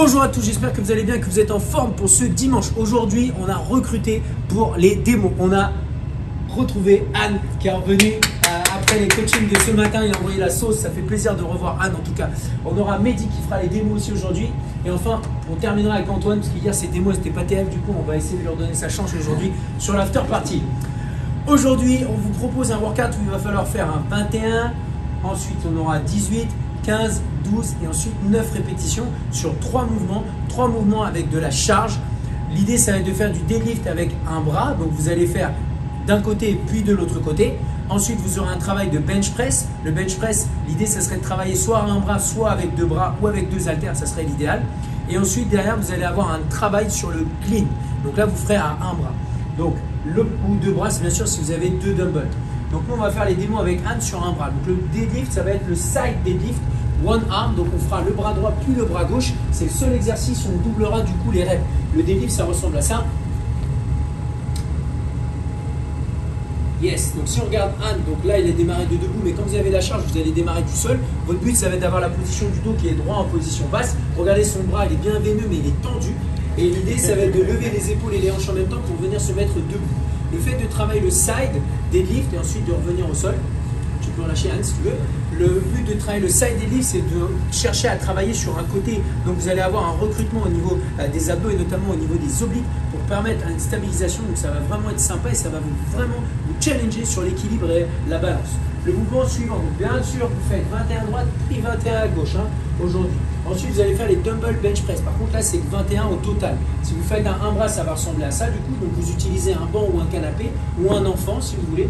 Bonjour à tous, j'espère que vous allez bien, que vous êtes en forme pour ce dimanche. Aujourd'hui, on a recruté pour les démos. On a retrouvé Anne qui est revenue après les coachings de ce matin. Il a envoyé la sauce, ça fait plaisir de revoir Anne en tout cas. On aura Mehdi qui fera les démos aussi aujourd'hui. Et enfin, on terminera avec Antoine parce qu'hier ces démos c'était pas terrible. Du coup, on va essayer de leur donner sa chance aujourd'hui sur l'after party. Aujourd'hui, on vous propose un workout où il va falloir faire un 21. Ensuite, on aura 18, 15, 12 et ensuite 9 répétitions sur 3 mouvements avec de la charge. L'idée, ça va être de faire du deadlift avec un bras. Donc, vous allez faire d'un côté puis de l'autre côté. Ensuite, vous aurez un travail de bench press. Le bench press, l'idée, ça serait de travailler soit à un bras, soit avec 2 bras ou avec 2 haltères. Ça serait l'idéal. Et ensuite, derrière, vous allez avoir un travail sur le clean. Donc là, vous ferez à un bras. Donc, ou 2 bras, c'est bien sûr si vous avez 2 dumbbells. Donc, nous, on va faire les démos avec Anne sur un bras. Donc, le deadlift, ça va être le side deadlift. One arm, donc on fera le bras droit puis le bras gauche. C'est le seul exercice où on doublera du coup les reps. Le deadlift, ça ressemble à ça. Yes, donc si on regarde Anne, donc là il est démarré de debout, mais quand vous avez la charge, vous allez démarrer tout seul. Votre but, ça va être d'avoir la position du dos qui est droit en position basse. Regardez son bras, il est bien veineux, mais il est tendu. Et l'idée, ça va être de lever les épaules et les hanches en même temps pour venir se mettre debout. Le fait de travailler le side deadlift et ensuite de revenir au sol. Tu peux relâcher Anne si tu veux. Le but de travailler le side deadlift, c'est de chercher à travailler sur un côté. Donc vous allez avoir un recrutement au niveau des abdos et notamment au niveau des obliques pour permettre une stabilisation. Donc ça va vraiment être sympa et ça va vraiment vous challenger sur l'équilibre et la balance. Le mouvement suivant, donc bien sûr, vous faites 21 à droite puis 21 à gauche aujourd'hui. Ensuite, vous allez faire les dumbbell bench press. Par contre, là, c'est 21 au total. Si vous faites un bras, ça va ressembler à ça du coup. Donc vous utilisez un banc ou un canapé ou un enfant si vous voulez.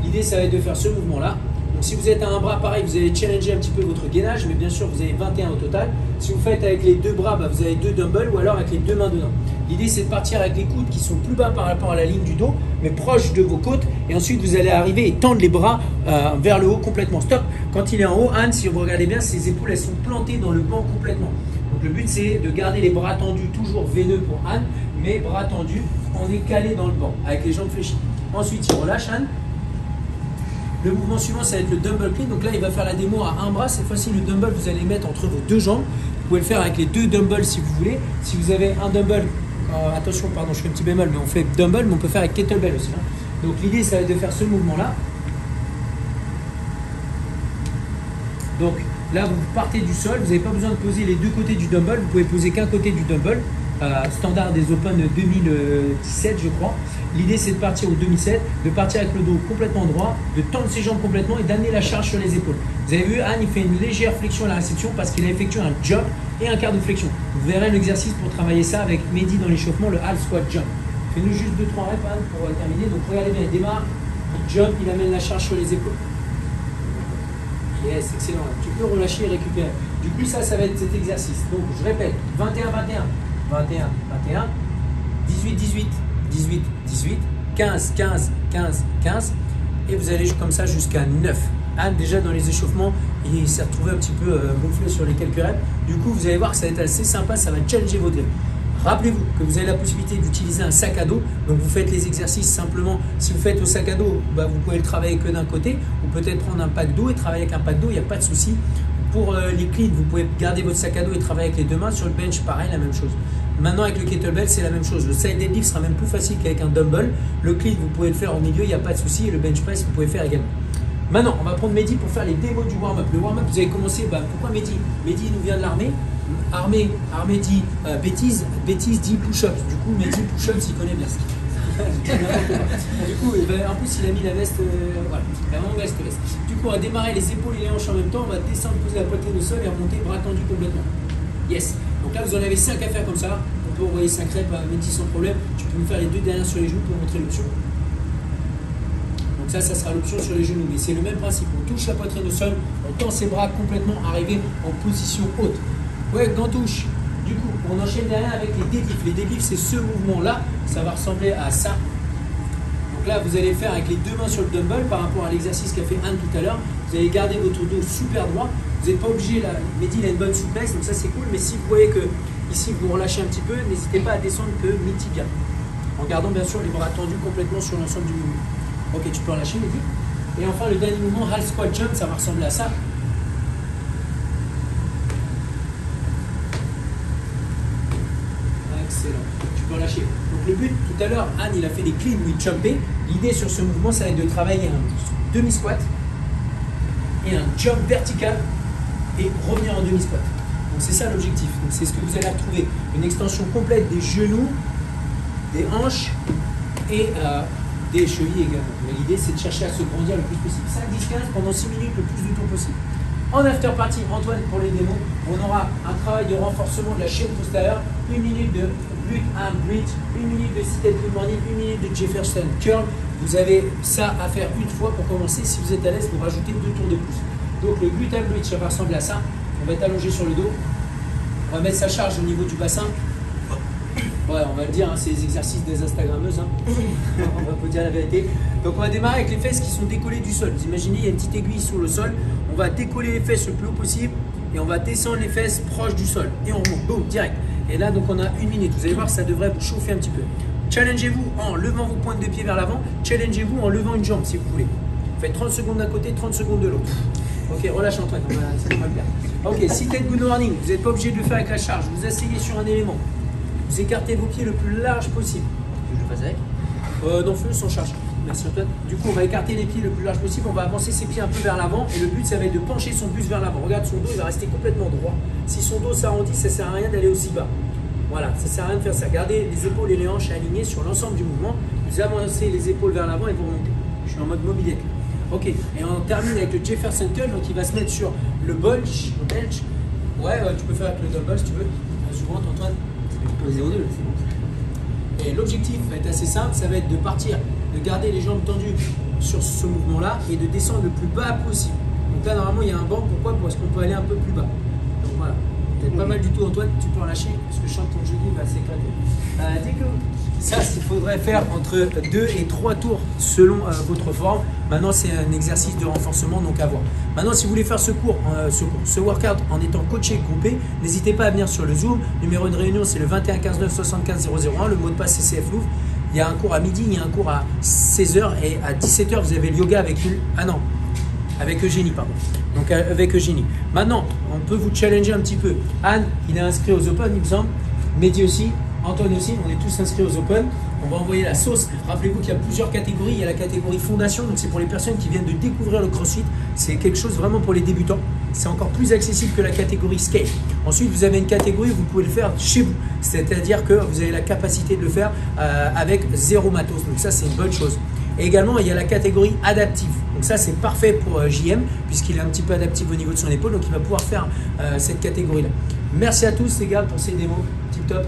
L'idée, ça va être de faire ce mouvement-là. Donc, si vous êtes à un bras, pareil, vous allez challenger un petit peu votre gainage, mais bien sûr, vous avez 21 au total. Si vous faites avec les 2 bras, vous avez 2 dumbbells ou alors avec les 2 mains dedans. L'idée, c'est de partir avec les coudes qui sont plus bas par rapport à la ligne du dos, mais proches de vos côtes. Et ensuite, vous allez arriver et tendre les bras vers le haut complètement. Stop. Quand il est en haut, Anne, si vous regardez bien, ses épaules, elles sont plantées dans le banc complètement. Donc, le but, c'est de garder les bras tendus, toujours veineux pour Anne, mais bras tendus, on est calé dans le banc, avec les jambes fléchies. Ensuite, il relâche Anne. Le mouvement suivant, ça va être le dumbbell clean. Donc là, il va faire la démo à un bras. Cette fois-ci, le dumbbell, vous allez le mettre entre vos 2 jambes. Vous pouvez le faire avec les 2 dumbbells si vous voulez. Si vous avez un dumbbell, attention, pardon, je fais un petit bémol, mais on fait dumbbell, mais on peut faire avec kettlebell aussi. Donc l'idée, ça va être de faire ce mouvement-là. Donc là, vous partez du sol. Vous n'avez pas besoin de poser les 2 côtés du dumbbell. Vous pouvez poser qu'un côté du dumbbell. Standard des Open 2017 je crois. L'idée c'est de partir au 2007, de partir avec le dos complètement droit, de tendre ses jambes complètement et d'amener la charge sur les épaules. Vous avez vu, Anne il fait une légère flexion à la réception parce qu'il a effectué un jump et un quart de flexion. Vous verrez l'exercice pour travailler ça avec Mehdi dans l'échauffement, le half squat jump. Fais-nous juste 2-3 reps Anne pour terminer. Donc regardez bien, il démarre, il jump, il amène la charge sur les épaules. Yes, excellent. Tu peux relâcher et récupérer. Du coup ça va être cet exercice. Donc je répète, 21-21. 21, 21, 18, 18, 18, 18, 15, 15, 15, 15 et vous allez comme ça jusqu'à 9. Anne déjà dans les échauffements, il s'est retrouvé un petit peu gonflé sur les quelques reps. Du coup, vous allez voir que ça va être assez sympa, ça va challenger votre grip. Rappelez-vous que vous avez la possibilité d'utiliser un sac à dos. Donc vous faites les exercices simplement. Si vous faites au sac à dos, vous pouvez le travailler que d'un côté ou peut-être prendre un pack d'eau et travailler avec un pack d'eau, il n'y a pas de souci. Pour les cleans, vous pouvez garder votre sac à dos et travailler avec les 2 mains. Sur le bench, pareil, la même chose. Maintenant, avec le kettlebell, c'est la même chose. Le side deadlift sera même plus facile qu'avec un dumbbell. Le clean, vous pouvez le faire au milieu, il n'y a pas de souci. Et le bench press, vous pouvez faire également. Maintenant, on va prendre Mehdi pour faire les démos du warm-up. Le warm-up, vous avez commencé. Pourquoi Mehdi? Mehdi nous vient de l'armée. Armée dit bêtise dit push-up. Du coup, Mehdi push-up, s'il connaît bien. Du coup, en plus, il a mis la veste. Voilà, la longue veste. Du coup, on va démarrer les épaules et les hanches en même temps. On va descendre, poser la poitrine au sol et remonter, bras tendus complètement. Yes. Donc là, vous en avez 5 à faire comme ça. On peut envoyer 5 reps à Mehdi sans problème. Tu peux me faire les 2 dernières sur les genoux pour montrer l'option. Donc ça sera l'option sur les genoux. Mais c'est le même principe. On touche la poitrine au sol, on tend ses bras complètement, arriver en position haute. Ouais, gantouche. Du coup, on enchaîne derrière avec les deadlifts. Les deadlifts, c'est ce mouvement-là. Ça va ressembler à ça. Donc là, vous allez faire avec les 2 mains sur le dumbbell par rapport à l'exercice qu'a fait Anne tout à l'heure. Vous allez garder votre dos super droit. Vous n'êtes pas obligé, là, Mehdi il a une bonne souplesse, donc ça c'est cool. Mais si vous voyez que ici vous relâchez un petit peu, n'hésitez pas à descendre que mi-tibia. En gardant bien sûr les bras tendus complètement sur l'ensemble du mouvement. Ok, tu peux relâcher Mehdi. Et enfin le dernier mouvement, half squat jump, ça va ressembler à ça. Excellent. Tu peux relâcher. Donc le but, tout à l'heure, Anne, il a fait des clean with jumpé. L'idée sur ce mouvement, ça va être de travailler un demi-squat et un jump vertical et revenir en demi-squat. Donc c'est ça l'objectif. Donc c'est ce que vous allez retrouver. Une extension complète des genoux, des hanches et des chevilles également. Mais l'idée, c'est de chercher à se grandir le plus possible. 5-10-15 pendant 6 minutes le plus de temps possible. En after party, Antoine, pour les démos, on aura un travail de renforcement de la chaîne postérieure, 1 minute de glute arm bridge, 1 minute de seated good morning, 1 minute de Jefferson curl. Vous avez ça à faire une fois pour commencer. Si vous êtes à l'aise, vous rajoutez 2 tours de plus. Donc le glute arm bridge, ça va ressembler à ça. On va être allongé sur le dos. On va mettre sa charge au niveau du bassin. Ouais, on va le dire, hein, c'est les exercices des Instagrammeuses. Hein. On va dire la vérité. Donc on va démarrer avec les fesses qui sont décollées du sol. Vous imaginez, il y a une petite aiguille sur le sol. On va décoller les fesses le plus haut possible et on va descendre les fesses proches du sol. Et on remonte, boum, direct. Et là, donc on a 1 minute. Vous allez voir, ça devrait vous chauffer un petit peu. Challengez-vous en levant vos pointes de pied vers l'avant. Challengez-vous en levant une jambe si vous voulez. Faites 30 secondes d'un côté, 30 secondes de l'autre. Ok, relâche Antoine, ça va le faire. Ok, seated good morning. Vous n'êtes pas obligé de le faire avec la charge. Vous asseyez sur un élément. Vous écartez vos pieds le plus large possible. Je le fasse avec non, fais-le sans charge. Merci Antoine. Du coup, on va écarter les pieds le plus large possible. On va avancer ses pieds un peu vers l'avant. Et le but, ça va être de pencher son buste vers l'avant. Regarde son dos, il va rester complètement droit. Si son dos s'arrondit, ça ne sert à rien d'aller aussi bas. Voilà, ça ne sert à rien de faire ça. Gardez les épaules et les hanches alignées sur l'ensemble du mouvement. Vous avancez les épaules vers l'avant et vous remontez. Je suis en mode mobilette. Ok, et on termine avec le Jefferson curl. Donc, il va se mettre sur le bulge. Ouais, tu peux faire avec le dumbbell si tu veux. Souvent, Antoine. 0,2, c'est bon. Et l'objectif va être assez simple, ça va être de partir, de garder les jambes tendues sur ce mouvement-là et de descendre le plus bas possible. Donc là, normalement, il y a un banc. Pourquoi? Parce qu'on peut aller un peu plus bas. Donc voilà. Peut-être pas mal du tout, Antoine. Tu peux relâcher parce que je sens que ton genou va s'éclater. Dès que ça, il faudrait faire entre 2 et 3 tours selon votre forme. Maintenant, c'est un exercice de renforcement, donc à voir. Maintenant, si vous voulez faire ce workout en étant coaché groupé, n'hésitez pas à venir sur le Zoom. Numéro de réunion, c'est le 21 15 9 75 001. Le mot de passe, c'est CF Louvre. Il y a un cours à midi, il y a un cours à 16h et à 17h, vous avez le yoga avec avec Eugénie, pardon. Donc avec Eugénie. Maintenant, on peut vous challenger un petit peu. Anne, il est inscrit aux Open, il me semble. Mehdi aussi. Antoine aussi, on est tous inscrits aux Open. On va envoyer la sauce. Rappelez-vous qu'il y a plusieurs catégories. Il y a la catégorie fondation, donc c'est pour les personnes qui viennent de découvrir le CrossFit. C'est quelque chose vraiment pour les débutants. C'est encore plus accessible que la catégorie scale. Ensuite, vous avez une catégorie où vous pouvez le faire chez vous. C'est-à-dire que vous avez la capacité de le faire avec 0 matos. Donc ça, c'est une bonne chose. Et également, il y a la catégorie adaptive. Donc ça, c'est parfait pour JM puisqu'il est un petit peu adaptif au niveau de son épaule. Donc il va pouvoir faire cette catégorie-là. Merci à tous les gars pour ces démos. Tip top.